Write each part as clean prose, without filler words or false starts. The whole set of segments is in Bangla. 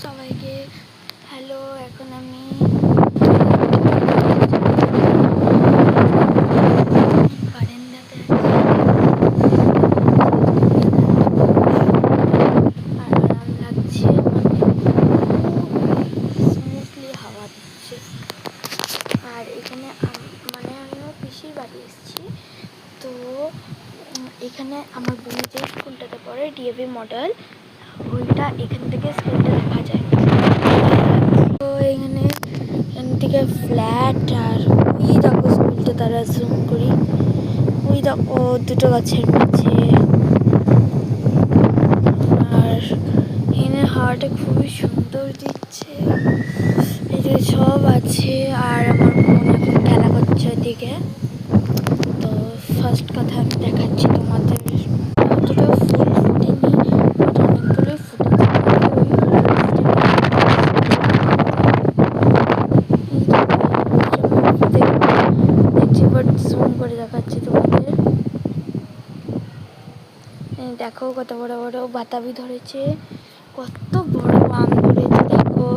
সবাইকে হ্যালো। এখন আমি বারান্দাতে আর আরাম লাগছে, স্মুথলি হাওয়া দিচ্ছে। আর এখানে মানে আমিও পিসির বাড়ি এসেছি, তো এখানে আমার বোন যে স্কুলটাতে পড়ে ডিএভি মডেল, ওইটা এখান থেকে স্কুলটা দেখা যায়। তো এখান থেকে ফ্ল্যাট, আর ওই দেখো স্কুলটা তারা জুম করি, ওই দেখো দুটো গাছের মাঝে। আর এখানে হাওয়াটা খুবই সুন্দর দিচ্ছে, এই যে সব আছে। আর আমার বোন এখন খেলা করছে ওইদিকে। তো ফার্স্ট কথা আমি দেখাচ্ছি তোমাদের, অতটা ফুল ফুটেনি, অনেকগুলো ফুটেছে। জুম করে দেখাচ্ছি তোমাদের। দেখো কত বড় বড় বাতাবি ধরেছে, কত বড় আম ধরেছে দেখো।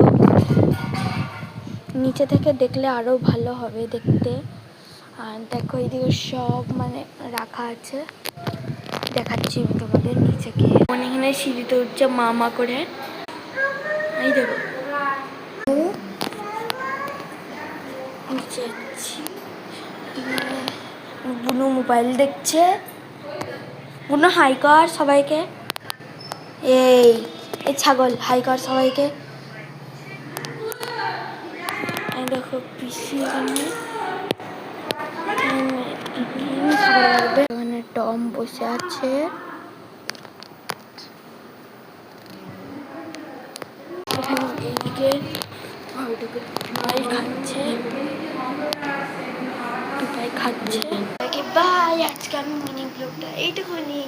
নিচে থেকে দেখলে আরো ভালো হবে দেখতে। আর দেখো এইদিকে সব মানে রাখা আছে, দেখাচ্ছি আমি তোমাদের নিচে গিয়ে। এখানে সিঁড়িতে উঠছে মা করে, এই দেখো নিচে যাচ্ছি। বুনু মোবাইল দেখছে। বুনু হাই কর সবাইকে, এই ছাগল হাই কর সবাইকে। দেখো পিসি এখানে টম বসে আছে। এখানে এইদিকে খাচ্ছে। বাই, আজকে আমি মিনি ব্লগটা এইটুকুনি,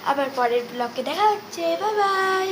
আবার পরের ব্লগে দেখা হচ্ছে। Bye bye.